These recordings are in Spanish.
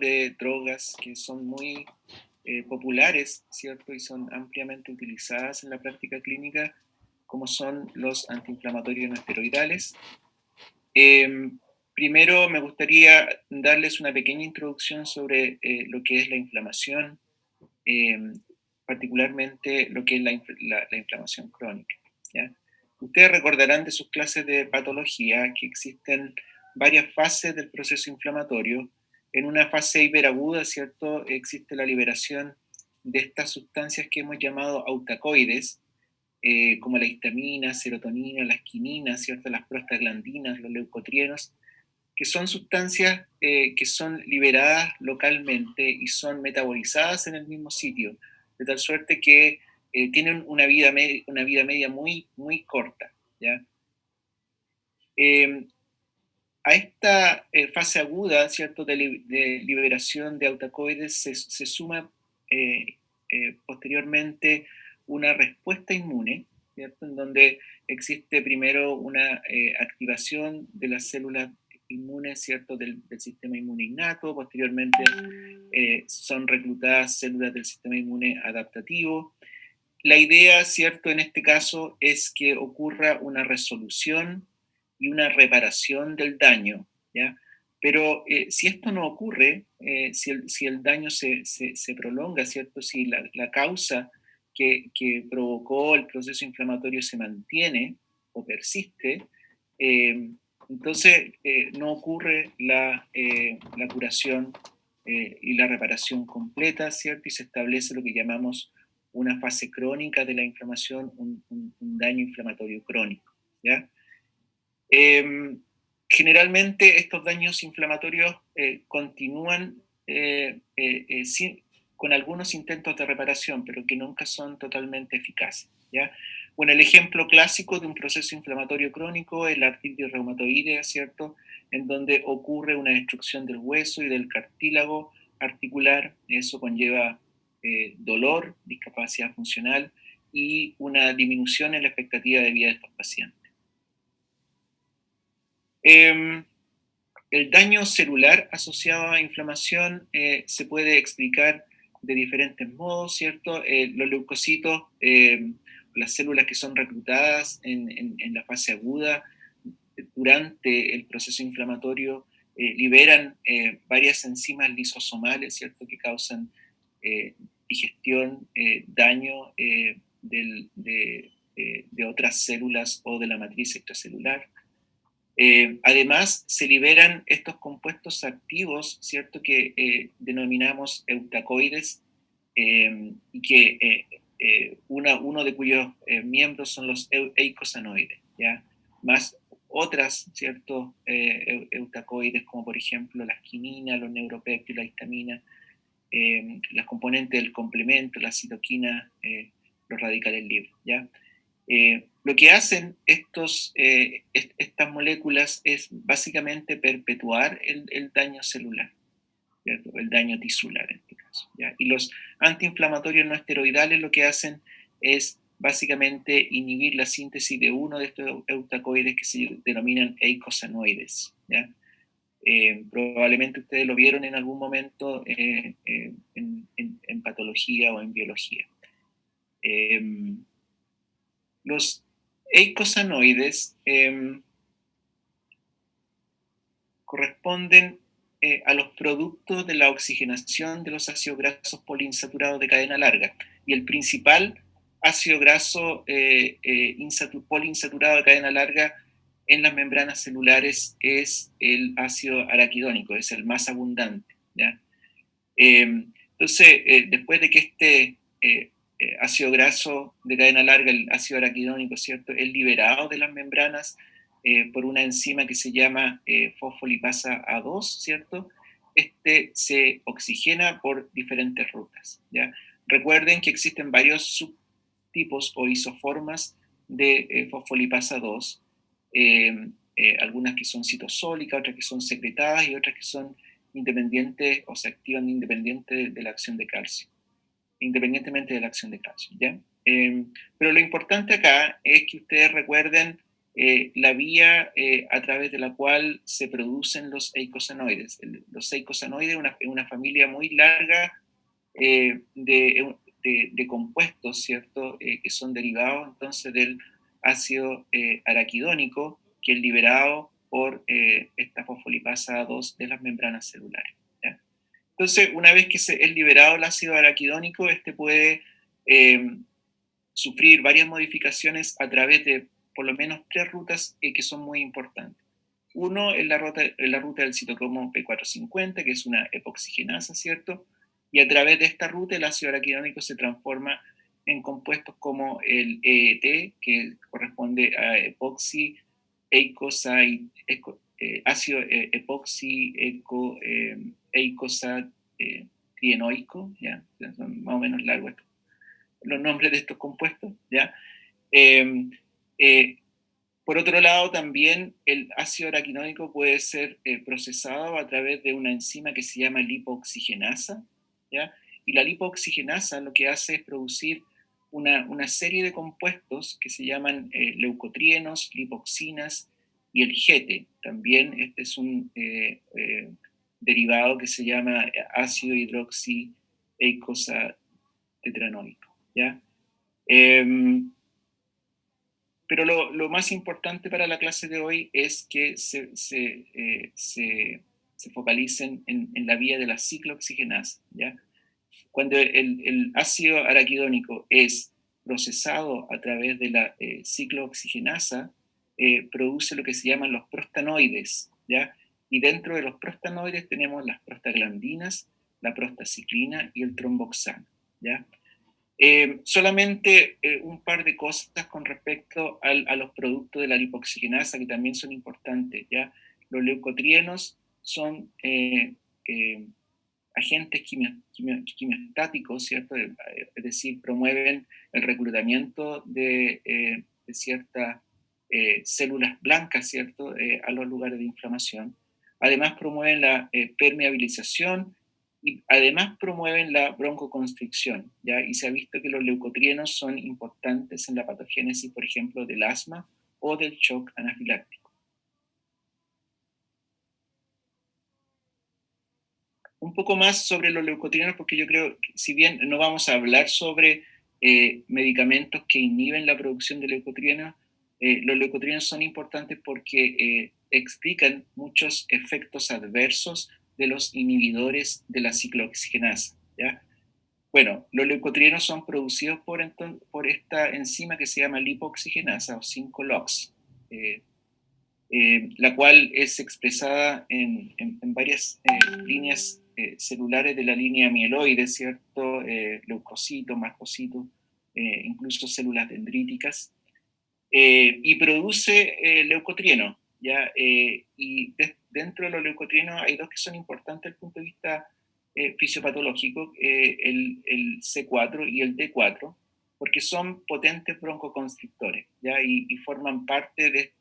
de drogas que son muy populares, ¿cierto? Y son ampliamente utilizadas en la práctica clínica, como son los antiinflamatorios no esteroidales. Primero me gustaría darles una pequeña introducción sobre lo que es la inflamación, eh, particularmente lo que es la inflamación crónica, ¿ya? Ustedes recordarán de sus clases de patología que existen varias fases del proceso inflamatorio. En una fase hiperaguda, ¿cierto? Existe la liberación de estas sustancias que hemos llamado autacoides, como la histamina, serotonina, las quininas, ¿cierto? Las prostaglandinas, los leucotrienos, que son sustancias que son liberadas localmente y son metabolizadas en el mismo sitio, de tal suerte que tienen una vida media muy, muy corta, ¿ya? Eh, a esta fase aguda, ¿cierto?, de liberación de autacoides se suma posteriormente una respuesta inmune, ¿cierto?, en donde existe primero una activación de las células inmunes, ¿cierto?, del sistema inmune innato. Posteriormente son reclutadas células del sistema inmune adaptativo. La idea, ¿cierto?, en este caso es que ocurra una resolución y una reparación del daño, ¿ya? Pero si esto no ocurre, si el daño se prolonga, ¿cierto? Si la causa que provocó el proceso inflamatorio se mantiene o persiste, eh, entonces no ocurre la curación y la reparación completa, ¿cierto? Y se establece lo que llamamos una fase crónica de la inflamación, un daño inflamatorio crónico, ¿ya? Eh, Generalmente estos daños inflamatorios continúan con algunos intentos de reparación, pero que nunca son totalmente eficaces, ¿ya? Bueno, el ejemplo clásico de un proceso inflamatorio crónico es la artritis reumatoidea, ¿cierto? En donde ocurre una destrucción del hueso y del cartílago articular. Eso conlleva dolor, discapacidad funcional y una disminución en la expectativa de vida de estos pacientes. Eh, el daño celular asociado a inflamación se puede explicar de diferentes modos, ¿cierto? Los leucocitos, las células que son reclutadas en la fase aguda durante el proceso inflamatorio, liberan varias enzimas lisosomales, ¿cierto? Que causan digestión, daño de otras células o de la matriz extracelular. Además, se liberan estos compuestos activos, ¿cierto?, que denominamos eutacoides, y que uno de cuyos miembros son los eicosanoides, ¿ya? Más otras, ¿cierto?, eutacoides, como por ejemplo la quinina, los neuropéptidos, la histamina, las componentes del complemento, la citoquina, los radicales libres, ¿ya? Lo que hacen estas moléculas es básicamente perpetuar el daño celular, ¿cierto? El daño tisular en este caso, ¿ya? Y los antiinflamatorios no esteroidales lo que hacen es básicamente inhibir la síntesis de uno de estos eutacoides que se denominan eicosanoides, ¿ya? Probablemente ustedes lo vieron en algún momento en patología o en biología. Los eicosanoides corresponden a los productos de la oxigenación de los ácidos grasos poliinsaturados de cadena larga. Y el principal ácido graso poliinsaturado de cadena larga en las membranas celulares es el ácido araquidónico, es el más abundante, ¿ya? Entonces, después de que ácido graso de cadena larga, el ácido araquidónico, ¿cierto?, es liberado de las membranas por una enzima que se llama fosfolipasa A2, ¿cierto? Se oxigena por diferentes rutas, ¿ya? Recuerden que existen varios subtipos o isoformas de fosfolipasa 2, algunas que son citosólicas, otras que son secretadas y otras que son independientes o se activan independientemente de la acción de calcio, ¿ya? Pero lo importante acá es que ustedes recuerden la vía a través de la cual se producen los eicosanoides. Los eicosanoides es una familia muy larga de compuestos, ¿cierto? Que son derivados entonces del ácido araquidónico, que es liberado por esta fosfolipasa 2 de las membranas celulares. ¿Ya? Entonces, una vez que es liberado el ácido araquidónico, este puede sufrir varias modificaciones a través de por lo menos 3 rutas que son muy importantes. Uno es la ruta del citocromo P450, que es una epoxigenasa, ¿cierto? Y a través de esta ruta el ácido araquidónico se transforma en compuestos como el EET, que corresponde a epoxi, ácido epoxi, eicosat, trienoico, ¿ya? Son más o menos largos los nombres de estos compuestos, ¿ya? Eh, eh, por otro lado, también el ácido araquidónico puede ser procesado a través de una enzima que se llama lipooxigenasa, ¿ya? Y la lipooxigenasa lo que hace es producir una serie de compuestos que se llaman leucotrienos, lipoxinas y el GETE. También este es un derivado que se llama ácido hidroxi eicosapentaenoico, ¿ya? Pero lo más importante para la clase de hoy es que se focalicen en la vía de la ciclooxigenasa, ¿ya? Cuando el ácido araquidónico es procesado a través de la ciclooxigenasa, produce lo que se llaman los prostanoides, ¿ya? Y dentro de los prostanoides tenemos las prostaglandinas, la prostaciclina y el tromboxano, ¿ya? Solamente un par de cosas con respecto a los productos de la lipoxigenasa que también son importantes, ¿ya? Los leucotrienos son agentes quimiostáticos, ¿cierto? Es decir, promueven el reclutamiento de ciertas células blancas, ¿cierto? A los lugares de inflamación. Además, promueven la permeabilización y además promueven la broncoconstricción, ¿ya? Y se ha visto que los leucotrienos son importantes en la patogénesis, por ejemplo, del asma o del shock anafiláctico. Un poco más sobre los leucotrienos, porque yo creo que si bien no vamos a hablar sobre medicamentos que inhiben la producción de leucotrienos, los leucotrienos son importantes porque explican muchos efectos adversos de los inhibidores de la ciclooxigenasa, ¿ya? Bueno, los leucotrienos son producidos por esta enzima que se llama lipooxigenasa o 5-LOX, la cual es expresada en varias líneas celulares de la línea mieloide, ¿cierto? Leucocitos, mastocitos, incluso células dendríticas, y produce leucotrieno, ¿ya? Dentro de los leucotrienos hay dos que son importantes desde el punto de vista fisiopatológico, el C4 y el D4, porque son potentes broncoconstrictores, ¿ya? Y forman parte de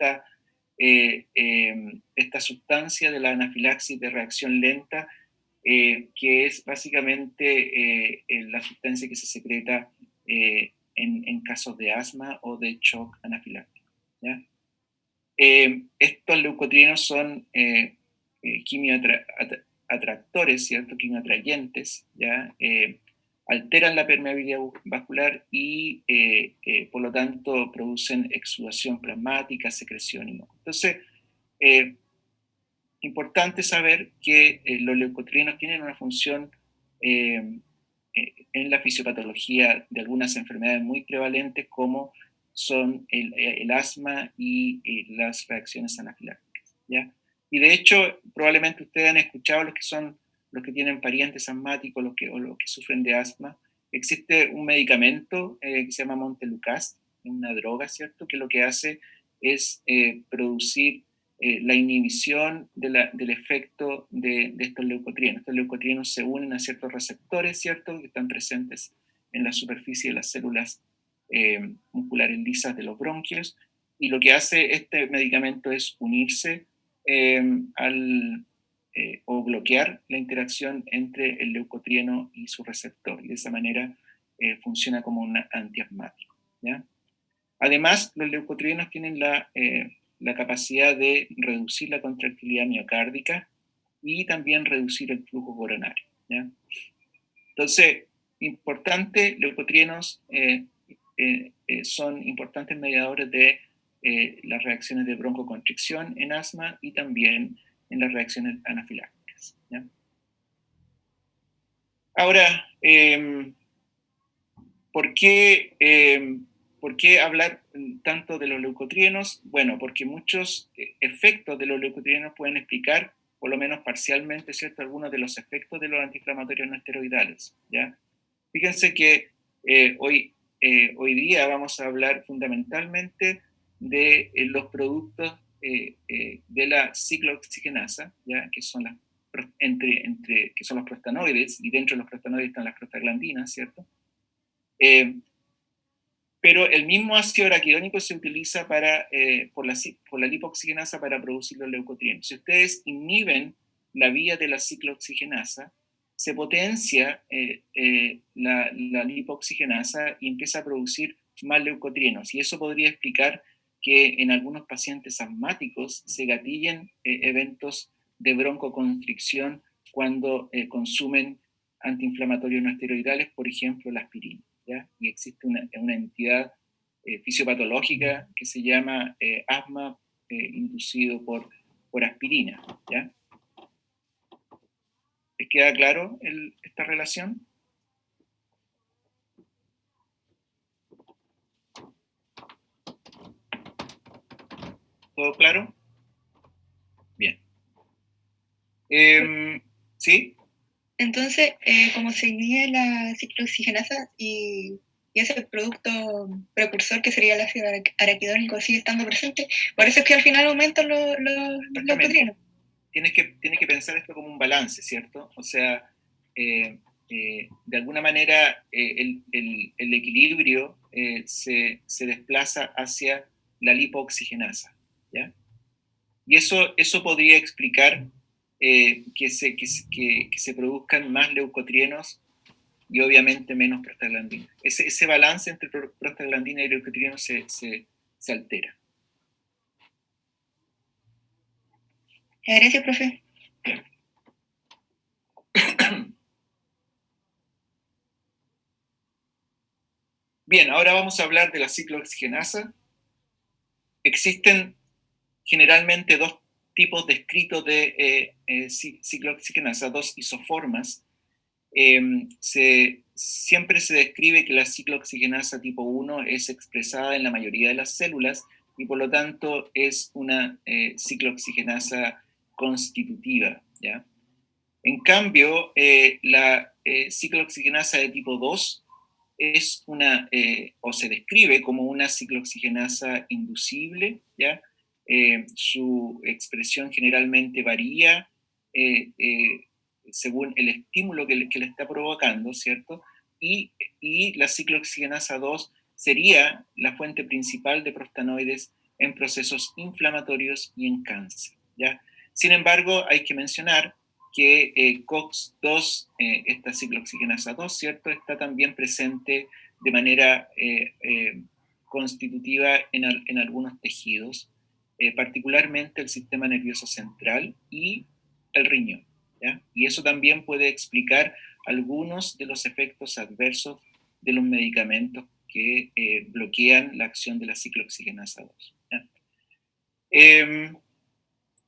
esta sustancia de la anafilaxis de reacción lenta, que es básicamente la sustancia que se secreta en casos de asma o de shock anafiláctico, ¿ya? Estos leucotrienos son quimioatractores, ¿cierto? Quimioatrayentes, ¿ya? Alteran la permeabilidad vascular y por lo tanto producen exudación plasmática, secreción y moco. Entonces, importante saber que los leucotrienos tienen una función en la fisiopatología de algunas enfermedades muy prevalentes como son el asma y las reacciones anafilácticas, ¿ya? Y de hecho, probablemente ustedes han escuchado los que tienen parientes asmáticos o los que sufren de asma. Existe un medicamento que se llama Montelukast, una droga, ¿cierto? Que lo que hace es producir la inhibición del efecto de estos leucotrienos. Estos leucotrienos se unen a ciertos receptores, ¿cierto?, que están presentes en la superficie de las células musculares lisas de los bronquios, y lo que hace este medicamento es unirse o bloquear la interacción entre el leucotrieno y su receptor, y de esa manera funciona como un antiasmático, ¿ya? Además, los leucotrienos tienen la capacidad de reducir la contractilidad miocárdica y también reducir el flujo coronario, ¿ya? Entonces, importante, leucotrienos son importantes mediadores de las reacciones de broncoconstricción en asma y también en las reacciones anafilácticas, ¿ya? Ahora, ¿por qué hablar tanto de los leucotrienos? Bueno, porque muchos efectos de los leucotrienos pueden explicar, por lo menos parcialmente, ¿cierto?, algunos de los efectos de los antiinflamatorios no esteroidales, ¿ya? Fíjense que hoy día vamos a hablar fundamentalmente de los productos de la ciclooxigenasa, ¿ya?, que son que son los prostanoides, y dentro de los prostanoides están las prostaglandinas, ¿cierto? Pero el mismo ácido araquidónico se utiliza por la lipoxigenasa para producir los leucotrienos. Si ustedes inhiben la vía de la ciclooxigenasa, se potencia la lipoxigenasa y empieza a producir más leucotrienos. Y eso podría explicar que en algunos pacientes asmáticos se gatillen eventos de broncoconstricción cuando consumen antiinflamatorios no esteroidales, por ejemplo, la aspirina, ¿ya? Y existe una entidad fisiopatológica que se llama asma inducido por aspirina, ¿ya? ¿Les queda claro esta relación? ¿Todo claro? Bien. ¿Sí? Entonces, como se inhibe la ciclooxigenasa y ese producto precursor que sería el ácido araquidónico sigue estando presente, por eso es que al final aumentan los leucotrienos. Tienes que pensar esto como un balance, ¿cierto? O sea, de alguna manera el equilibrio se desplaza hacia la lipooxigenasa, ¿ya? Y eso podría explicar que se produzcan más leucotrienos y obviamente menos prostaglandina. Ese balance entre prostaglandina y leucotrienos se altera. Gracias, profe. Bien, ahora vamos a hablar de la ciclooxigenasa. Existen generalmente dos tipos descritos de ciclooxigenasa, dos isoformas. Siempre se describe que la ciclooxigenasa tipo 1 es expresada en la mayoría de las células y por lo tanto es una ciclooxigenasa constitutiva, ¿ya? En cambio, la ciclooxigenasa de tipo 2 es o se describe como una ciclooxigenasa inducible, ¿ya? Su expresión generalmente varía según el estímulo que le está provocando, ¿cierto? Y la ciclooxigenasa 2 sería la fuente principal de prostanoides en procesos inflamatorios y en cáncer, ¿ya? Sin embargo, hay que mencionar que COX-2, esta ciclooxigenasa 2, ¿cierto?, está también presente de manera constitutiva en algunos tejidos, particularmente el sistema nervioso central y el riñón, ¿ya? Y eso también puede explicar algunos de los efectos adversos de los medicamentos que bloquean la acción de la ciclooxigenasa 2, ¿ya?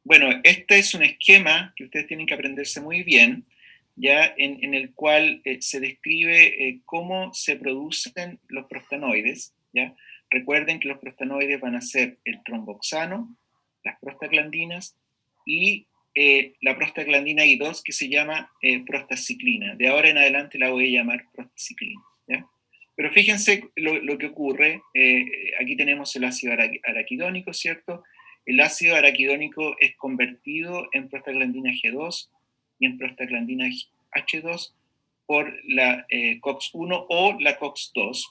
Bueno, este es un esquema que ustedes tienen que aprenderse muy bien, ya en el cual se describe cómo se producen los prostanoides, ¿ya? Recuerden que los prostanoides van a ser el tromboxano, las prostaglandinas y la prostaglandina I2 que se llama prostaciclina. De ahora en adelante la voy a llamar prostaciclina, ¿ya? Pero fíjense lo que ocurre. Aquí tenemos el ácido araquidónico, ¿cierto? El ácido araquidónico es convertido en prostaglandina G2 y en prostaglandina H2 por la COX-1 o la COX-2.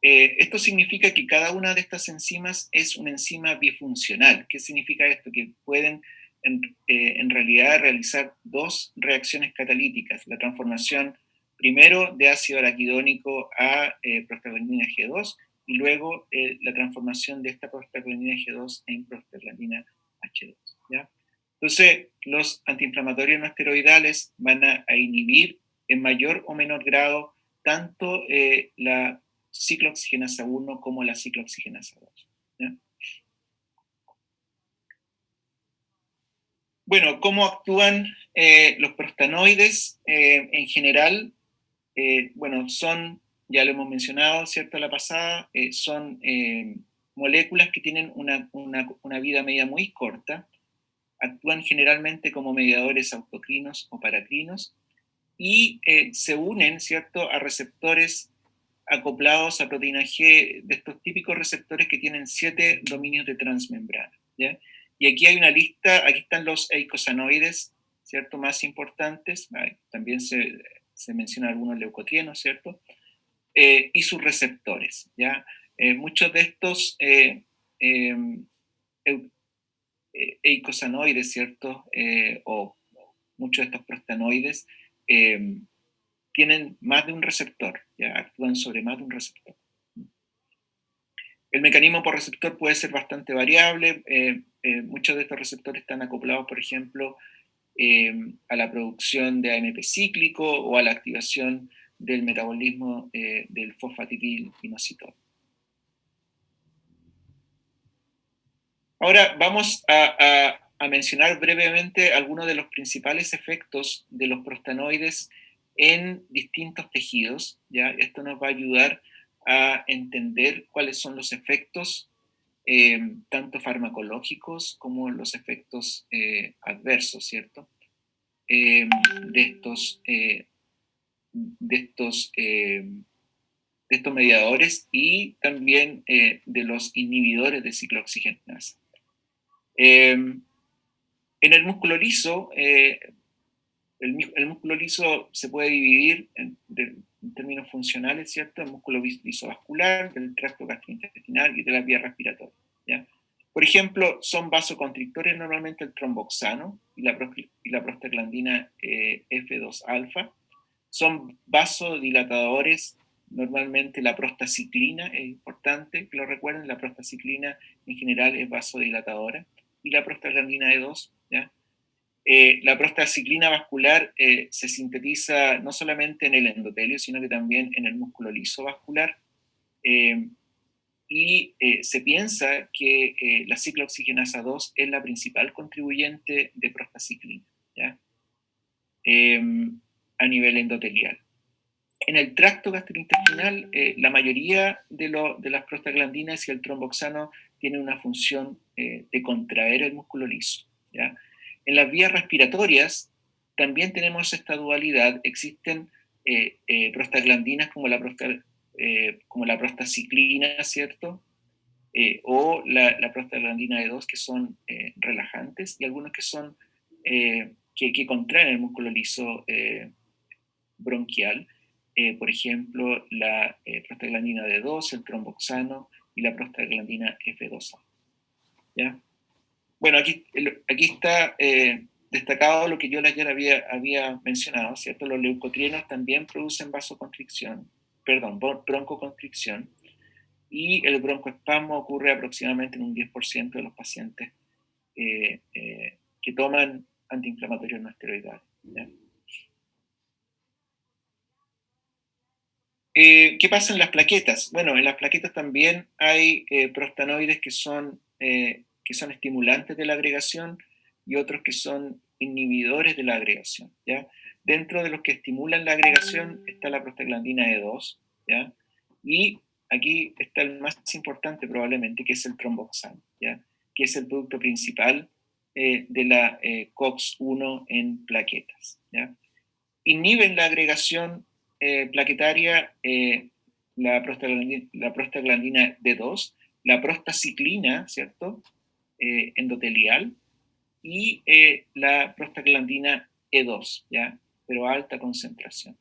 Esto significa que cada una de estas enzimas es una enzima bifuncional. ¿Qué significa esto? Que pueden en realidad realizar dos reacciones catalíticas, la transformación primero de ácido araquidónico a prostaglandina G2 y luego la transformación de esta prostaglandina G2 en prostaglandina H2. ¿Ya? Entonces, los antiinflamatorios no esteroidales van a inhibir en mayor o menor grado tanto la ciclooxigenasa 1 como la ciclooxigenasa 2. ¿Ya? Bueno, ¿cómo actúan los prostanoides en general? Bueno, son, ya lo hemos mencionado, ¿cierto? La pasada, son moléculas que tienen una vida media muy corta, actúan generalmente como mediadores autocrinos o paracrinos y se unen, ¿cierto?, a receptores acoplados a proteína G, de estos típicos receptores que tienen 7 dominios de transmembrana, ¿ya? Y aquí hay una lista, aquí están los eicosanoides, ¿cierto?, más importantes, también se mencionan algunos leucotrienos, ¿cierto?, y sus receptores, ¿ya? Muchos de estos eicosanoides, ¿cierto?, o muchos de estos prostanoides, tienen más de un receptor, ¿ya? Actúan sobre más de un receptor. El mecanismo por receptor puede ser bastante variable. Muchos de estos receptores están acoplados, por ejemplo, a la producción de AMP cíclico o a la activación del metabolismo del fosfatidilinositol. Ahora vamos a mencionar brevemente algunos de los principales efectos de los prostanoides en distintos tejidos. ¿Ya? Esto nos va a ayudar a entender cuáles son los efectos tanto farmacológicos como los efectos adversos, ¿cierto? De estos mediadores y también de los inhibidores de ciclooxigenasa. En el músculo liso, el músculo liso se puede dividir en términos funcionales, ¿cierto? El músculo liso vascular, del tracto gastrointestinal y de la vía respiratoria, ¿ya? Por ejemplo, son vasoconstrictores normalmente el tromboxano y la prostaglandina F2-alfa. Son vasodilatadores normalmente la prostaciclina, es importante que lo recuerden, la prostaciclina en general es vasodilatadora, y la prostaglandina E2, ¿ya? La prostaciclina vascular se sintetiza no solamente en el endotelio, sino que también en el músculo liso vascular, y se piensa que la ciclooxigenasa 2 es la principal contribuyente de prostaciclina, ¿ya? A nivel endotelial. En el tracto gastrointestinal, la mayoría de las prostaglandinas y el tromboxano tienen una función de contraer el músculo liso, ¿ya? En las vías respiratorias también tenemos esta dualidad. Existen prostaglandinas como la prostaciclina, ¿cierto? O la prostaglandina E2, que son relajantes, y algunos que son que contraen el músculo liso bronquial. Por ejemplo, la prostaglandina D2, el tromboxano y la prostaglandina F2A. ¿Ya? Bueno, aquí está destacado lo que yo ayer había mencionado, ¿cierto? Los leucotrienos también producen broncoconstricción, y el broncoespasmo ocurre aproximadamente en un 10% de los pacientes que toman antiinflamatorios no esteroidales, ¿ya? ¿Qué pasa en las plaquetas? Bueno, en las plaquetas también hay prostanoides que son estimulantes de la agregación y otros que son inhibidores de la agregación, ¿ya? Dentro de los que estimulan la agregación está la prostaglandina E2, ¿ya? Y aquí está el más importante probablemente, que es el tromboxano, ¿ya? Que es el producto principal de la COX-1 en plaquetas, ¿ya? Inhiben la agregación plaquetaria la prostaglandina D2, la prostaciclina, ¿cierto? Endotelial, y la prostaglandina E2, ¿ya? Pero a alta concentración.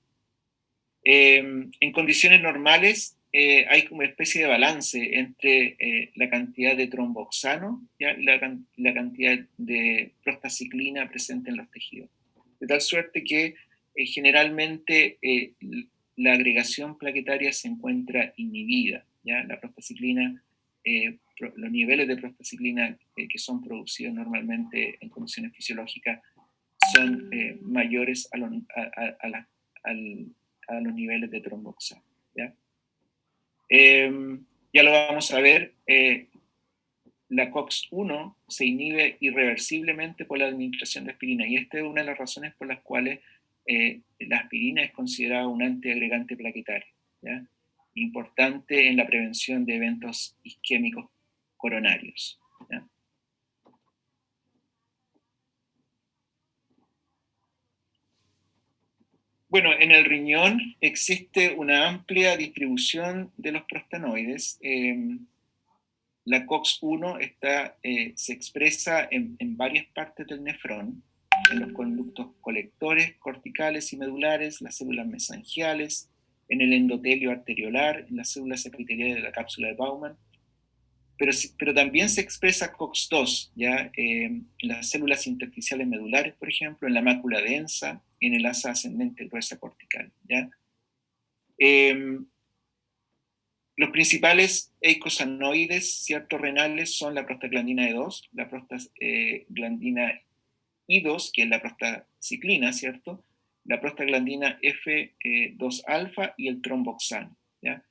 En condiciones normales hay como una especie de balance entre la cantidad de tromboxano, ¿ya? Y la cantidad de prostaciclina presente en los tejidos. De tal suerte que generalmente la agregación plaquetaria se encuentra inhibida, ¿ya? La prostaciclina, los niveles de prostaciclina que son producidos normalmente en condiciones fisiológicas son mayores a los niveles de tromboxano, ¿ya? Ya lo vamos a ver, la COX-1 se inhibe irreversiblemente por la administración de aspirina, y esta es una de las razones por las cuales la aspirina es considerada un antiagregante plaquetario, ¿ya? Importante en la prevención de eventos isquémicos coronarios, ¿ya? Bueno, en el riñón existe una amplia distribución de los prostanoides. La COX-1 se expresa en varias partes del nefrón, en los conductos colectores, corticales y medulares, las células mesangiales, en el endotelio arteriolar, en las células epiteliales de la cápsula de Bowman, pero también se expresa COX-2, ¿ya? En las células intersticiales medulares, por ejemplo, en la mácula densa, en el asa ascendente gruesa cortical, ¿ya? Los principales eicosanoides, ¿cierto?, renales son la prostaglandina E2, la prostaglandina I2, que es la prostaciclina, ¿cierto?, la prostaglandina F2-alfa y el tromboxano, ¿ya?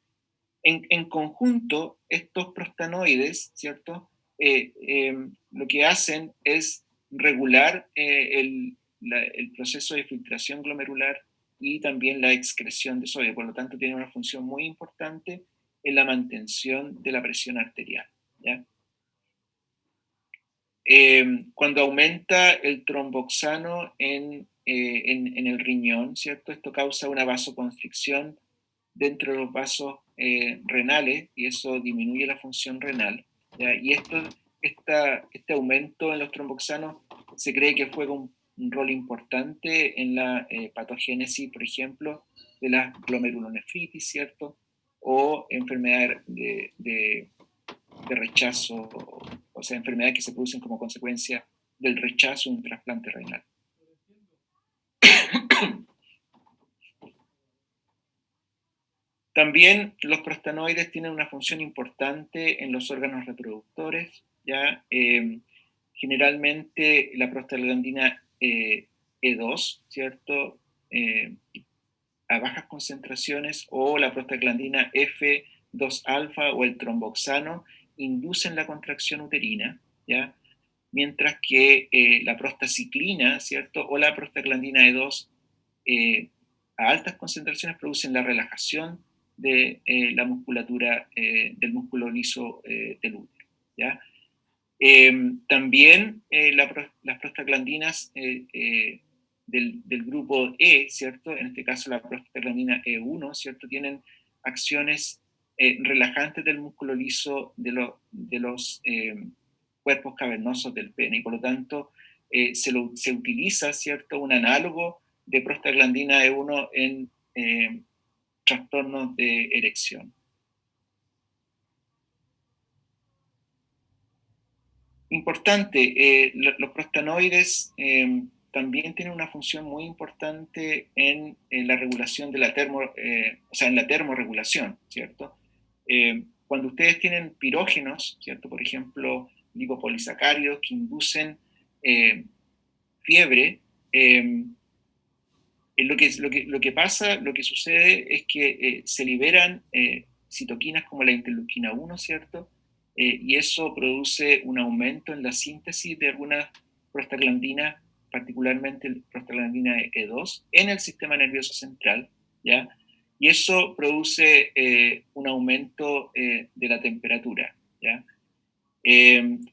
En conjunto, estos prostanoides, ¿cierto?, lo que hacen es regular el proceso de filtración glomerular y también la excreción de sodio. Por lo tanto, tienen una función muy importante en la mantención de la presión arterial, ¿ya? Cuando aumenta el tromboxano en el riñón, ¿cierto? Esto causa una vasoconstricción dentro de los vasos renales, y eso disminuye la función renal, ¿ya? Y este aumento en los tromboxanos se cree que juega un rol importante en la patogénesis, por ejemplo, de la glomerulonefritis, ¿cierto? O enfermedades de rechazo, o sea, enfermedades que se producen como consecuencia del rechazo de un trasplante renal. También los prostanoides tienen una función importante en los órganos reproductores, ¿ya? Generalmente la prostaglandina E2, ¿cierto? A bajas concentraciones, o la prostaglandina F2-alfa o el tromboxano inducen la contracción uterina, ¿ya? Mientras que la prostaciclina, ¿cierto?, o la prostaglandina E2 a altas concentraciones producen la relajación de la musculatura del músculo liso del útero, ¿ya? También las prostaglandinas del grupo E, ¿cierto? En este caso la prostaglandina E1, ¿cierto? Tienen acciones relajantes del músculo liso de los cuerpos cavernosos del pene, y por lo tanto se utiliza, ¿cierto?, un análogo de prostaglandina E1 en trastornos de erección. Importante, los prostanoides también tienen una función muy importante en la regulación de en la termorregulación, ¿cierto? Cuando ustedes tienen pirógenos, ¿cierto? Por ejemplo, lipopolisacáridos que inducen fiebre, lo que pasa, lo que sucede es que se liberan citoquinas como la interleuquina 1, ¿cierto? Y eso produce un aumento en la síntesis de algunas prostaglandinas, particularmente el prostaglandina E2, en el sistema nervioso central, ¿ya? Y eso produce un aumento de la temperatura, ¿ya?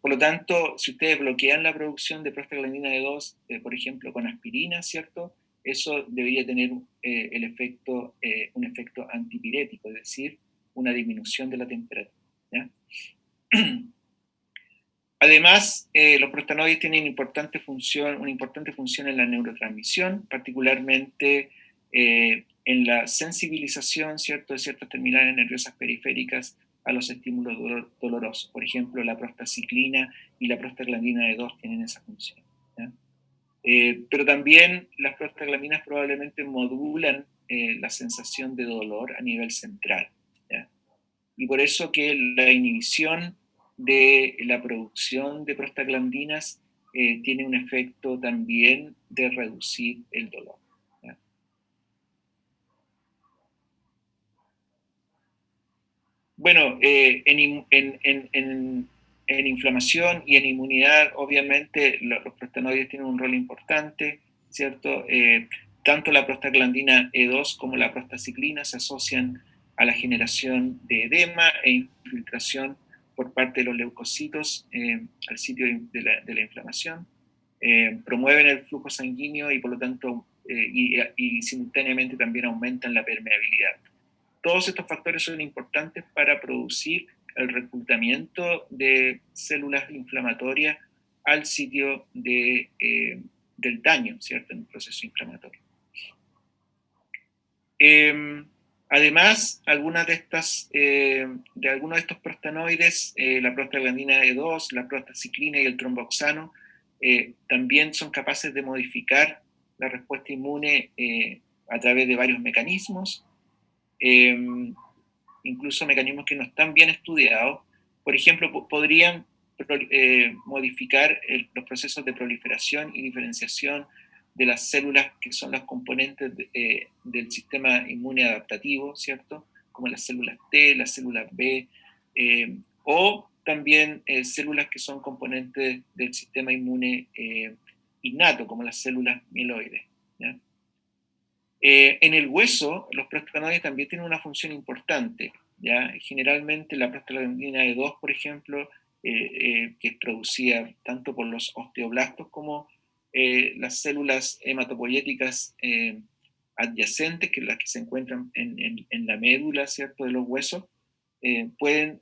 Por lo tanto, si ustedes bloquean la producción de prostaglandina E2, por ejemplo, con aspirina, ¿cierto?, eso debería tener un efecto antipirético, es decir, una disminución de la temperatura, ¿ya? Además, los prostanoides tienen una importante función en la neurotransmisión, particularmente en la sensibilización, ¿cierto?, de ciertas terminales nerviosas periféricas a los estímulos dolorosos. Por ejemplo, la prostaciclina y la prostaglandina E2 tienen esa función, ¿ya? Pero también las prostaglandinas probablemente modulan la sensación de dolor a nivel central, ¿ya? y por eso que la inhibición de la producción de prostaglandinas tiene un efecto también de reducir el dolor. ¿Ya? Bueno, en inflamación y en inmunidad, obviamente, los prostanoides tienen un rol importante, ¿cierto? Tanto la prostaglandina E2 como la prostaciclina se asocian a la generación de edema e infiltración por parte de los leucocitos al sitio de la inflamación. Promueven el flujo sanguíneo y por lo tanto, y simultáneamente también aumentan la permeabilidad. Todos estos factores son importantes para producir el reclutamiento de células inflamatorias al sitio del daño, ¿cierto?, en el proceso inflamatorio. Además, algunos de estos prostanoides, la prostaglandina E2, la prostaciclina y el tromboxano, también son capaces de modificar la respuesta inmune a través de varios mecanismos, incluso mecanismos que no están bien estudiados. Por ejemplo, podrían modificar los procesos de proliferación y diferenciación de las células que son las componentes del sistema inmune adaptativo, ¿cierto? Como las células T, las células B, o también células que son componentes del sistema inmune innato, como las células mieloides, ¿ya? En el hueso, los prostaglandines también tienen una función importante, ¿ya? Generalmente la prostaglandina E2, por ejemplo, que es producida tanto por los osteoblastos como las células hematopoyéticas adyacentes, que las que se encuentran en la médula, ¿cierto?, de los huesos, pueden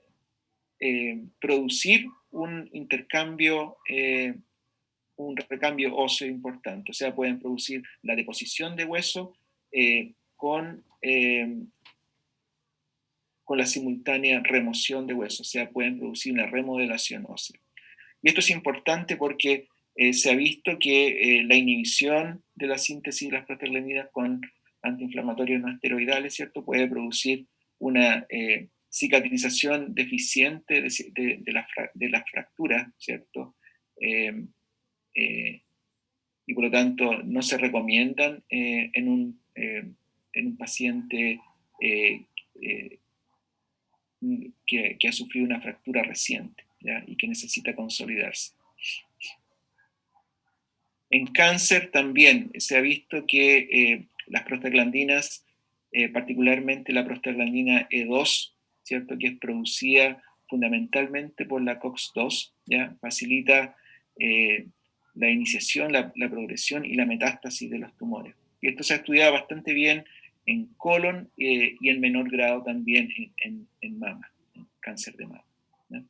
producir un intercambio, un recambio óseo importante. O sea, pueden producir la deposición de hueso con la simultánea remoción de hueso. O sea, pueden producir una remodelación ósea. Y esto es importante porque se ha visto que la inhibición de la síntesis de las prostaglandinas con antiinflamatorios no esteroidales, ¿cierto?, puede producir una cicatrización deficiente de las fracturas, ¿cierto? Y por lo tanto no se recomiendan en un paciente que ha sufrido una fractura reciente, ¿ya?, y que necesita consolidarse. En cáncer también se ha visto que las prostaglandinas, particularmente la prostaglandina E2, ¿cierto?, que es producida fundamentalmente por la COX-2, ¿ya?, facilita la iniciación, la progresión y la metástasis de los tumores. Y esto se ha estudiado bastante bien en colon y en menor grado también en mama, en cáncer de mama, ¿ya?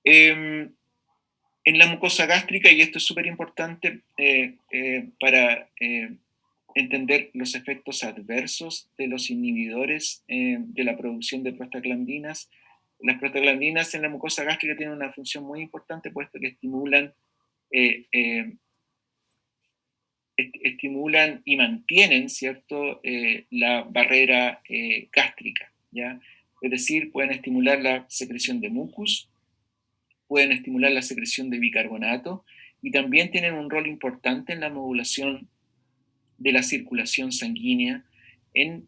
En la mucosa gástrica, y esto es súper importante para entender los efectos adversos de los inhibidores de la producción de prostaglandinas. Las prostaglandinas en la mucosa gástrica tienen una función muy importante, puesto que estimulan y mantienen, ¿cierto?, la barrera gástrica, ¿ya? Es decir, pueden estimular la secreción de mucus, pueden estimular la secreción de bicarbonato y también tienen un rol importante en la modulación de la circulación sanguínea en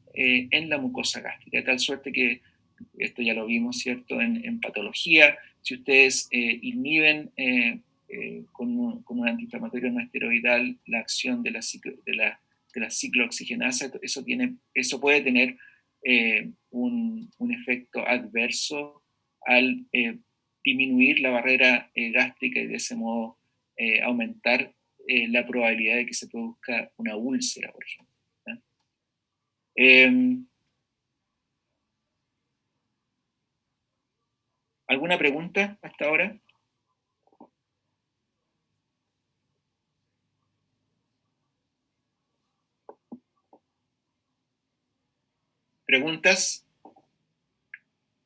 la mucosa gástrica, de tal suerte que, esto ya lo vimos, ¿cierto?, en patología, si ustedes inhiben con un antiinflamatorio no esteroidal la acción de la ciclooxigenasa, eso puede tener un efecto adverso al disminuir la barrera gástrica y de ese modo aumentar la probabilidad de que se produzca una úlcera, por ejemplo, ¿ya? ¿Alguna pregunta hasta ahora? ¿Preguntas?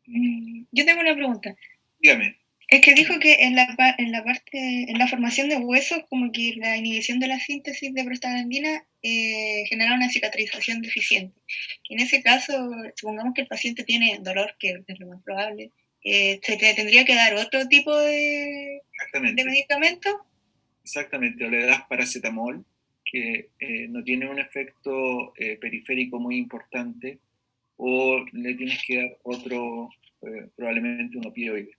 Yo tengo una pregunta. Dígame. Es que dijo que en la formación de huesos, como que la inhibición de la síntesis de prostaglandina genera una cicatrización deficiente. Y en ese caso, supongamos que el paciente tiene dolor, que es lo más probable, se le tendría que dar otro tipo de medicamento. Exactamente, o le das paracetamol, que no tiene un efecto periférico muy importante, o le tienes que dar otro, probablemente un opioide.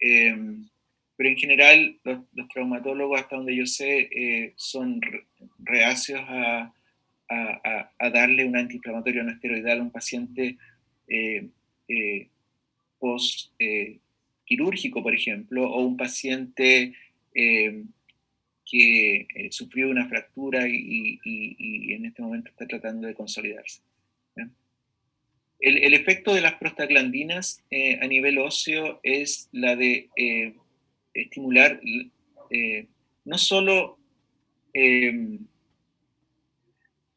Pero en general los traumatólogos, hasta donde yo sé, son reacios a darle un antiinflamatorio no esteroidal a un paciente post quirúrgico, por ejemplo, o un paciente que sufrió una fractura y en este momento está tratando de consolidarse. El efecto de las prostaglandinas a nivel óseo es la de estimular no solo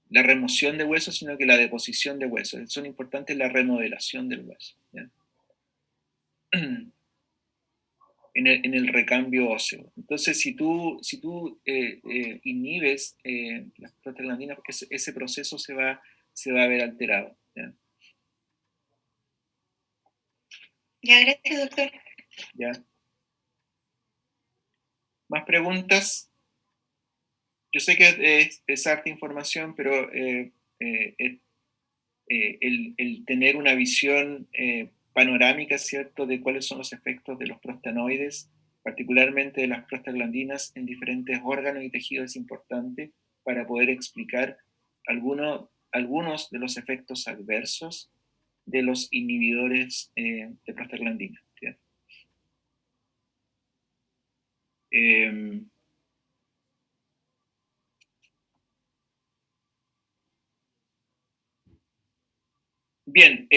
la remoción de huesos, sino que la deposición de huesos. Son importantes la remodelación del hueso. ¿Ya? En el recambio óseo. Entonces, si tú inhibes las prostaglandinas, ese proceso se va a ver alterado. ¿Ya? Ya, gracias, doctor. ¿Ya? ¿Más preguntas? Yo sé que es harta información, pero el tener una visión panorámica, ¿cierto?, de cuáles son los efectos de los prostanoides, particularmente de las prostaglandinas en diferentes órganos y tejidos, es importante para poder explicar algunos de los efectos adversos de los inhibidores de prostaglandina. ¿Sí? Bien,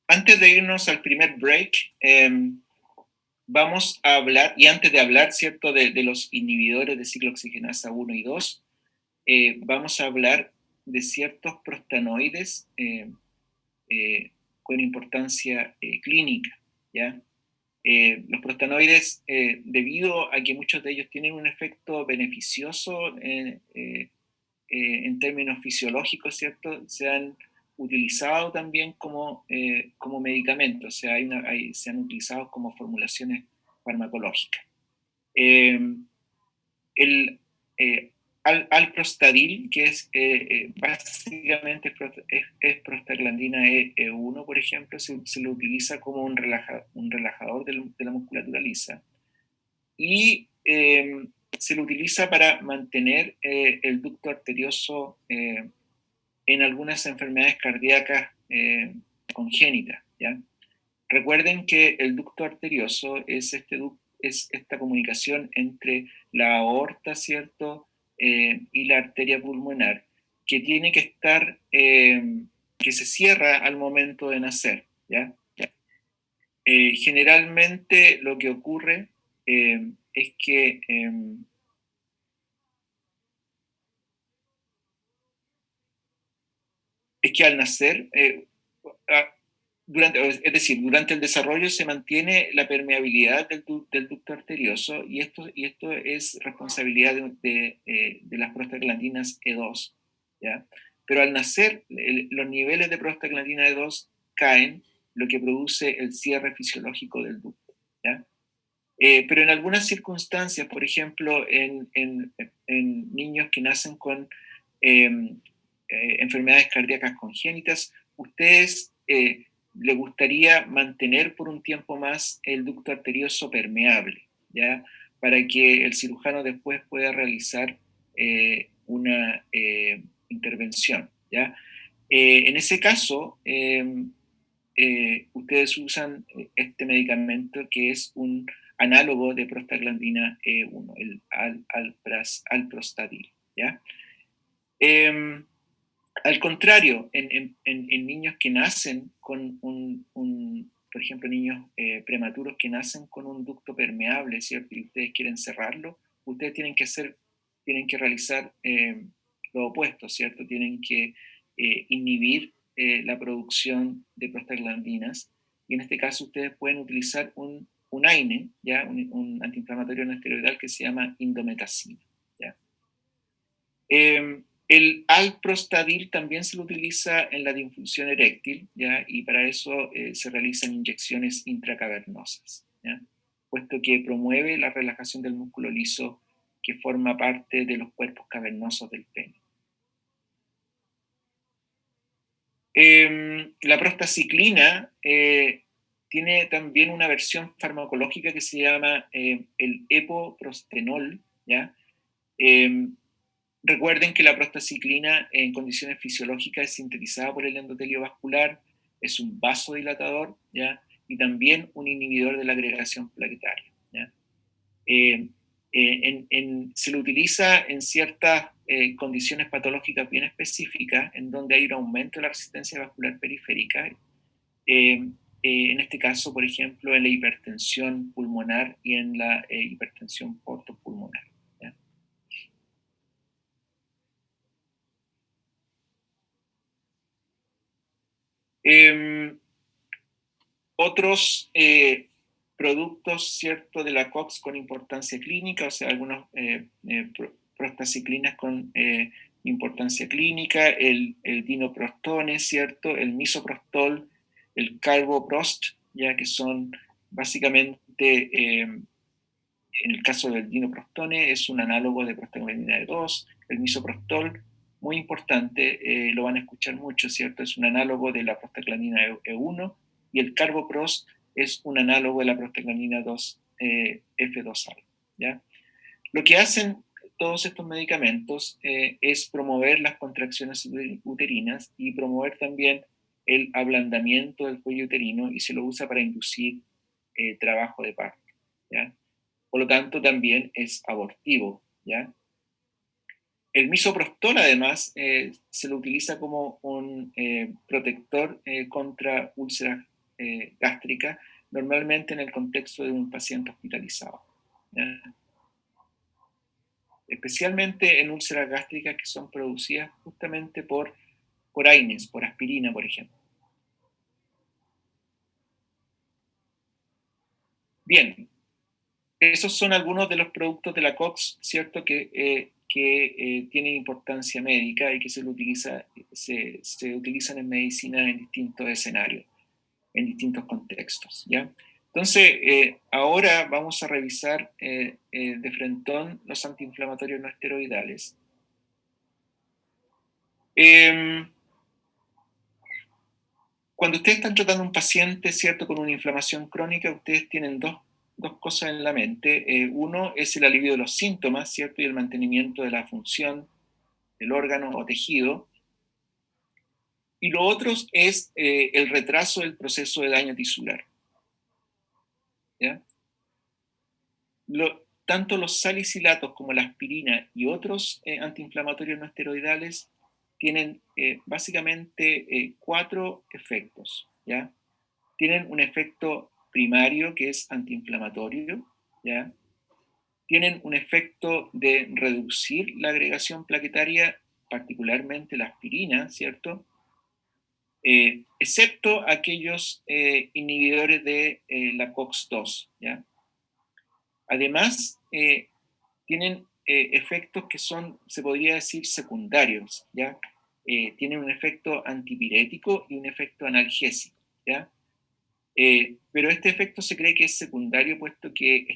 antes de irnos al primer break, vamos a hablar, y antes de hablar, ¿cierto?, de los inhibidores de ciclooxigenasa 1 y 2, vamos a hablar de ciertos prostanoides con importancia clínica, ¿ya? Los prostanoides, debido a que muchos de ellos tienen un efecto beneficioso en términos fisiológicos, ¿cierto?, se han utilizado también como medicamentos, o sea, se han utilizado como formulaciones farmacológicas. El alprostadil, que es básicamente es prostaglandina E1, por ejemplo, se lo utiliza como un relajador de la musculatura lisa. Y se lo utiliza para mantener el ducto arterioso en algunas enfermedades cardíacas congénitas. ¿Ya? Recuerden que el ducto arterioso es esta comunicación entre la aorta, ¿cierto?, y la arteria pulmonar, que tiene que estar, que se cierra al momento de nacer. ¿Ya? Generalmente lo que ocurre es que al nacer, durante el desarrollo se mantiene la permeabilidad del ducto arterioso y esto es responsabilidad de las prostaglandinas E2, ¿ya? Pero al nacer, los niveles de prostaglandina E2 caen, lo que produce el cierre fisiológico del ducto, ¿ya? Pero en algunas circunstancias, por ejemplo, en niños que nacen con enfermedades cardíacas congénitas, ustedes le gustaría mantener por un tiempo más el ducto arterioso permeable, ¿ya? Para que el cirujano después pueda realizar una intervención, ¿ya? En ese caso, ustedes usan este medicamento que es un análogo de prostaglandina E1, el alprostadil, ¿ya? Al contrario, en niños que nacen con por ejemplo, niños prematuros que nacen con un ducto permeable, ¿cierto? Y ustedes quieren cerrarlo, ustedes tienen que realizar lo opuesto, ¿cierto? Tienen que inhibir la producción de prostaglandinas y en este caso ustedes pueden utilizar un AINE, ¿ya? Un antiinflamatorio no esteroidal que se llama indometacina, ¿ya? El alprostadil también se lo utiliza en la disfunción eréctil, ¿ya? Y para eso se realizan inyecciones intracavernosas, ¿ya? Puesto que promueve la relajación del músculo liso que forma parte de los cuerpos cavernosos del pene. La prostaciclina tiene también una versión farmacológica que se llama el epoprostenol, ¿ya? Recuerden que la prostaciclina en condiciones fisiológicas es sintetizada por el endotelio vascular, es un vasodilatador, ¿ya? Y también un inhibidor de la agregación plaquetaria, ¿ya? Se lo utiliza en ciertas condiciones patológicas bien específicas, en donde hay un aumento de la resistencia vascular periférica. En este caso, por ejemplo, en la hipertensión pulmonar y en la hipertensión portopulmonar. ¿Ya? Otros productos, ¿cierto?, de la COX con importancia clínica, o sea, algunos prostaciclinas con importancia clínica, el dinoprostone, ¿cierto?, el misoprostol, el carboprost, ya que son básicamente, en el caso del dinoprostone, es un análogo de prostaglandina E2, el misoprostol, muy importante, lo van a escuchar mucho, ¿cierto?, es un análogo de la prostaglandina E1, y el carboprost es un análogo de la prostaglandina 2, F2A, ¿ya? Lo que hacen todos estos medicamentos es promover las contracciones uterinas y promover también el ablandamiento del cuello uterino, y se lo usa para inducir trabajo de parto, ¿ya? Por lo tanto, también es abortivo, ¿ya? El misoprostol, además, se lo utiliza como un protector contra úlceras gástricas, normalmente en el contexto de un paciente hospitalizado, ¿ya? Especialmente en úlceras gástricas que son producidas justamente por AINES, por aspirina, por ejemplo. Bien, esos son algunos de los productos de la COX, ¿cierto?, que tienen importancia médica y que se utilizan en medicina en distintos escenarios, en distintos contextos, ¿ya? Entonces, ahora vamos a revisar de frentón los antiinflamatorios no esteroidales. Cuando ustedes están tratando a un paciente, ¿cierto?, con una inflamación crónica, ustedes tienen dos cosas en la mente. Uno es el alivio de los síntomas, ¿cierto?, y el mantenimiento de la función del órgano o tejido. Y lo otro es el retraso del proceso de daño tisular, ¿ya? Tanto los salicilatos como la aspirina y otros antiinflamatorios no esteroidales tienen básicamente 4 efectos, ¿ya? Tienen un efecto primario que es antiinflamatorio, ¿ya? Tienen un efecto de reducir la agregación plaquetaria, particularmente la aspirina, ¿cierto? Excepto aquellos inhibidores de la COX-2, ¿ya? Además, tienen efectos que son, se podría decir, secundarios, ¿ya? Tienen un efecto antipirético y un efecto analgésico, ¿ya? Pero este efecto se cree que es secundario, puesto que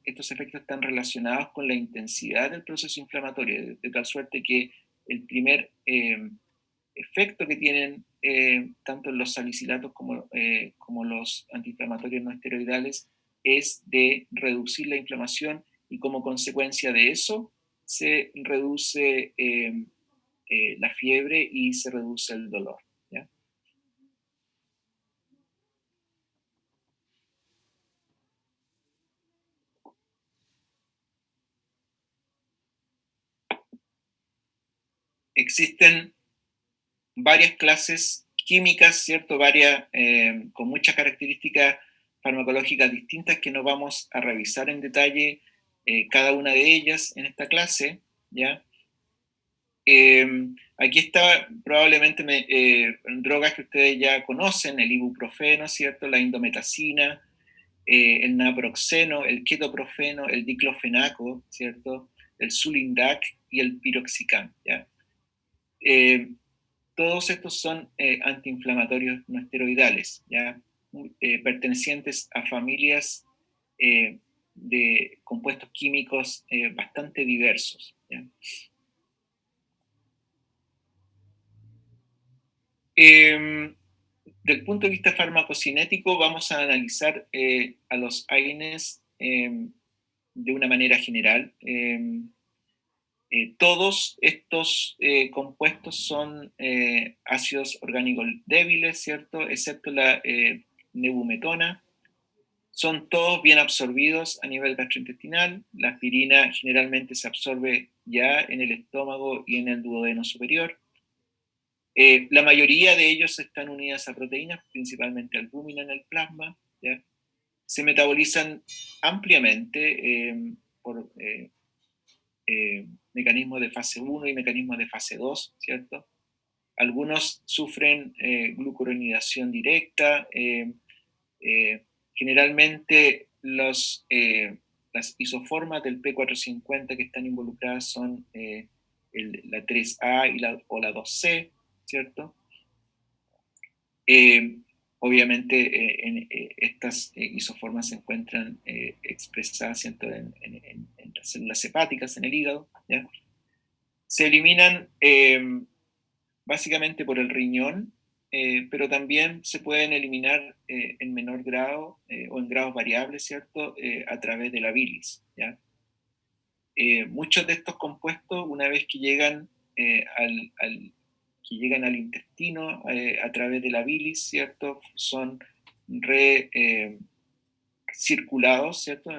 estos efectos están relacionados con la intensidad del proceso inflamatorio, de tal suerte que el primer efecto que tienen tanto los salicilatos como los antiinflamatorios no esteroidales es de reducir la inflamación, y como consecuencia de eso se reduce la fiebre y se reduce el dolor, ¿ya? Existen varias clases químicas, ¿cierto? Varias, con muchas características farmacológicas distintas que no vamos a revisar en detalle cada una de ellas en esta clase, ¿ya? Aquí está probablemente drogas que ustedes ya conocen, el ibuprofeno, ¿cierto? La indometacina, el naproxeno, el ketoprofeno, el diclofenaco, ¿cierto? El sulindac y el piroxicam, ¿ya? Todos estos son antiinflamatorios no esteroidales, ¿ya? Pertenecientes a familias de compuestos químicos bastante diversos, ¿ya? Del punto de vista farmacocinético, vamos a analizar a los AINES de una manera general. Todos estos compuestos son ácidos orgánicos débiles, ¿cierto? Excepto la nebumetona. Son todos bien absorbidos a nivel gastrointestinal. La aspirina generalmente se absorbe ya en el estómago y en el duodeno superior. La mayoría de ellos están unidas a proteínas, principalmente albúmina en el plasma, ¿ya? Se metabolizan ampliamente por mecanismos de fase 1 y mecanismos de fase 2, ¿cierto? Algunos sufren glucuronidación directa. Generalmente las isoformas del P450 que están involucradas son la 3A o la 2C, ¿cierto? Obviamente estas isoformas se encuentran expresadas en las células hepáticas, en el hígado, ¿ya? Se eliminan básicamente por el riñón, pero también se pueden eliminar en menor grado o en grados variables, ¿cierto? A través de la bilis, ¿ya? Muchos de estos compuestos, una vez que llegan que llegan al intestino a través de la bilis, ¿cierto? Son circulados, ¿cierto?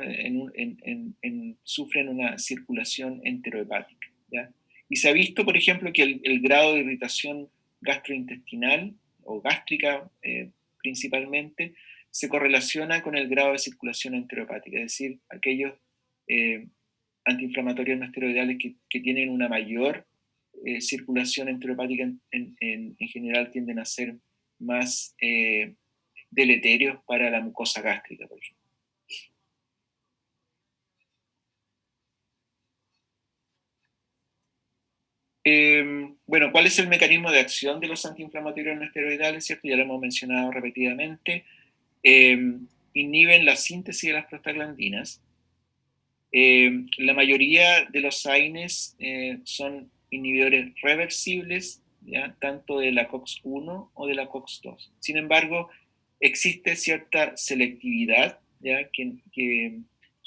Sufren una circulación enterohepática, ¿ya? Y se ha visto, por ejemplo, que el grado de irritación gastrointestinal o gástrica principalmente se correlaciona con el grado de circulación enterohepática, es decir, aquellos antiinflamatorios no esteroidales que tienen una mayor circulación enterohepática en general tienden a ser más deleterios para la mucosa gástrica, por ejemplo. Bueno, ¿cuál es el mecanismo de acción de los antiinflamatorios no esteroidales? ¿Cierto? Ya lo hemos mencionado repetidamente. Inhiben la síntesis de las prostaglandinas. La mayoría de los AINES son inhibidores reversibles, ¿ya? Tanto de la COX-1 o de la COX-2. Sin embargo, existe cierta selectividad, ¿ya? Que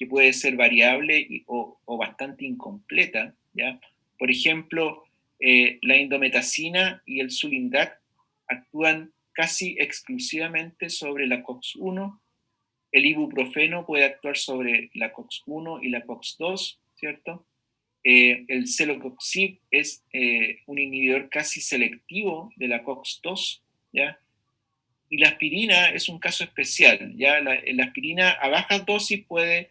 puede ser variable o bastante incompleta, ¿ya? Por ejemplo, la indometacina y el sulindac actúan casi exclusivamente sobre la COX-1. El ibuprofeno puede actuar sobre la COX-1 y la COX-2, ¿cierto? El celecoxib es un inhibidor casi selectivo de la COX-2, ¿ya? Y la aspirina es un caso especial, ¿ya? La aspirina a bajas dosis puede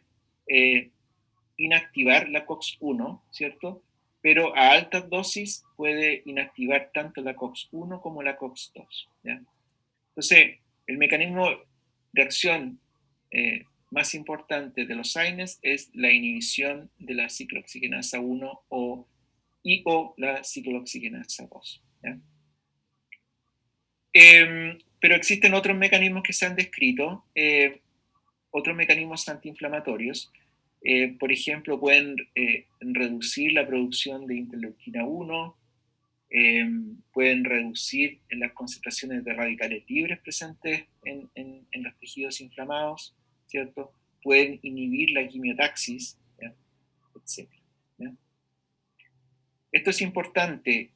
inactivar la COX-1, ¿cierto? Pero a altas dosis puede inactivar tanto la COX-1 como la COX-2, ¿ya? Entonces, el mecanismo de acción más importante de los AINES es la inhibición de la ciclooxigenasa 1 o la ciclooxigenasa 2, ¿ya? Pero existen otros mecanismos que se han descrito, otros mecanismos antiinflamatorios. Por ejemplo, pueden reducir la producción de interleuquina 1, pueden reducir las concentraciones de radicales libres presentes en los tejidos inflamados, ¿cierto? Pueden inhibir la quimiotaxis, ¿ya? Etc. ¿Ya? Esto es importante.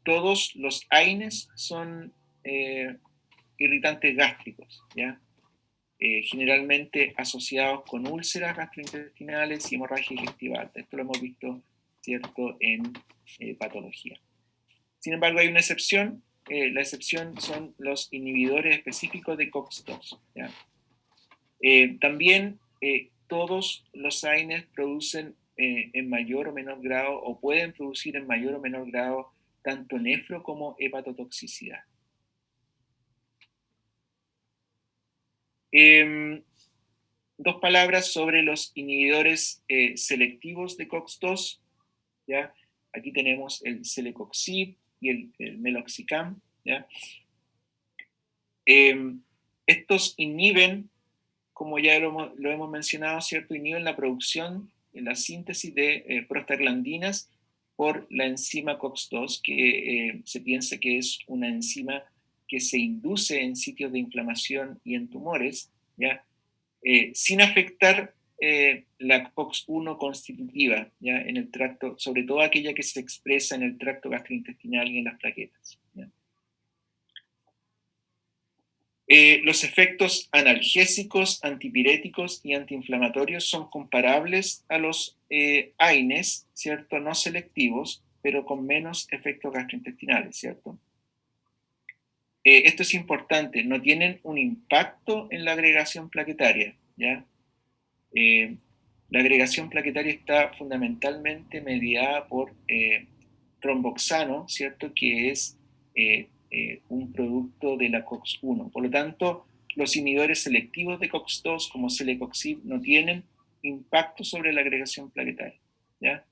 Todos los AINES son irritantes gástricos, ¿ya? Generalmente asociados con úlceras gastrointestinales y hemorragia digestiva alta. Esto lo hemos visto, ¿cierto?, en patología. Sin embargo, hay una excepción. La excepción son los inhibidores específicos de COX-2, ¿ya? También todos los AINES producen en mayor o menor grado, o pueden producir en mayor o menor grado, tanto nefro como hepatotoxicidad. Dos palabras sobre los inhibidores selectivos de COX-2. ¿Ya? Aquí tenemos el celecoxib y el meloxicam. ¿Ya? Estos inhiben, como ya lo hemos mencionado, ¿cierto? Inhiben la producción, la síntesis de prostaglandinas por la enzima COX-2, que se piensa que es una enzima que se induce en sitios de inflamación y en tumores, ¿ya? Sin afectar la COX-1 constitutiva, ¿ya? En el tracto, sobre todo aquella que se expresa en el tracto gastrointestinal y en las plaquetas, ¿ya? Los efectos analgésicos, antipiréticos y antiinflamatorios son comparables a los AINES, ¿cierto? No selectivos, pero con menos efectos gastrointestinales, ¿cierto? Esto es importante, no tienen un impacto en la agregación plaquetaria, ¿ya? La agregación plaquetaria está fundamentalmente mediada por tromboxano, ¿cierto? Que es un producto de la COX-1. Por lo tanto, los inhibidores selectivos de COX-2, como celecoxib, no tienen impacto sobre la agregación plaquetaria, ¿ya?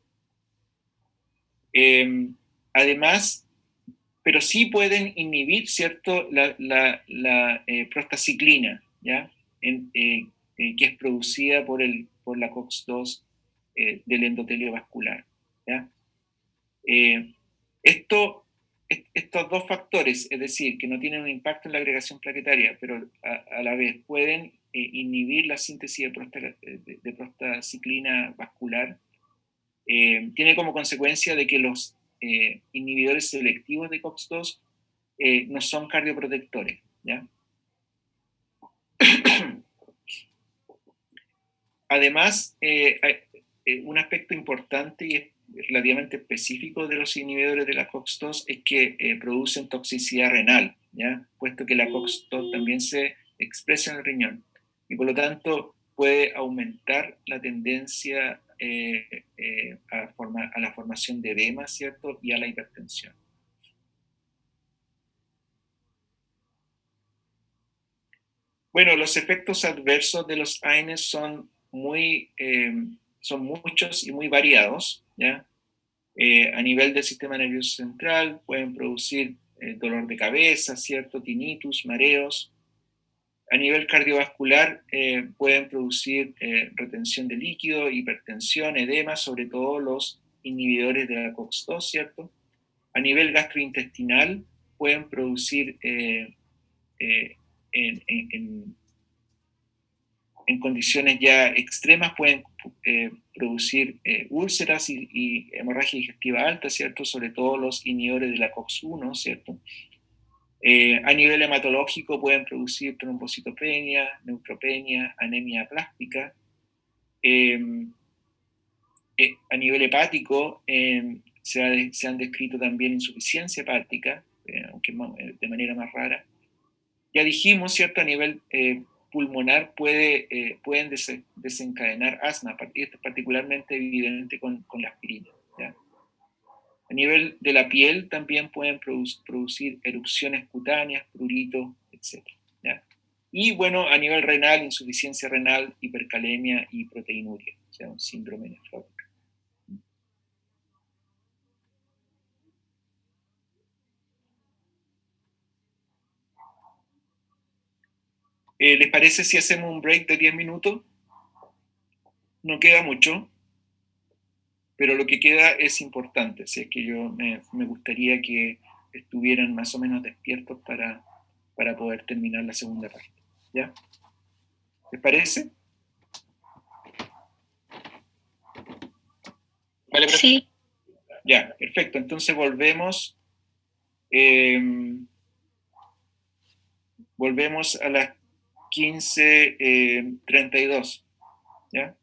Además, pero sí pueden inhibir, ¿cierto? La prostaciclina, ¿ya? Que es producida por la COX-2 del endotelio vascular, ¿ya? Estos dos factores, es decir, que no tienen un impacto en la agregación plaquetaria, pero a la vez pueden inhibir la síntesis de prostaciclina vascular, tiene como consecuencia de que los inhibidores selectivos de COX-2 no son cardioprotectores, ¿ya? Además, un aspecto importante y relativamente específico de los inhibidores de la COX-2 es que producen toxicidad renal, ¿ya? Puesto que la COX-2 también se expresa en el riñón y por lo tanto puede aumentar la tendencia a la formación de edema, ¿cierto? Y a la hipertensión. Bueno, los efectos adversos de los AINES son muchos y muy variados, ¿ya? A nivel del sistema nervioso central pueden producir dolor de cabeza, ¿cierto? Tinnitus, mareos. A nivel cardiovascular pueden producir retención de líquido, hipertensión, edema, sobre todo los inhibidores de la COX-2, ¿cierto? A nivel gastrointestinal pueden producir en condiciones ya extremas pueden producir úlceras y hemorragia digestiva alta, ¿cierto? Sobre todo los inhibidores de la COX-1, ¿cierto? A nivel hematológico pueden producir trombocitopenia, neutropenia, anemia plástica. A nivel hepático se han descrito también insuficiencia hepática, aunque de manera más rara. Ya dijimos, ¿cierto? A nivel pulmonar pueden desencadenar asma, y esto es particularmente evidente con la aspirina, ¿ya? A nivel de la piel también pueden producir erupciones cutáneas, pruritos, etc., ¿ya? Y bueno, a nivel renal, insuficiencia renal, hipercalemia y proteinuria, o sea, un síndrome nefrótico. ¿Les parece si hacemos un break de 10 minutos? No queda mucho, pero lo que queda es importante, así es que yo me gustaría que estuvieran más o menos despiertos para poder terminar la segunda parte, ¿ya? ¿Les parece? ¿Vale? Sí. Ya, perfecto, entonces volvemos a las 15:32, ¿ya?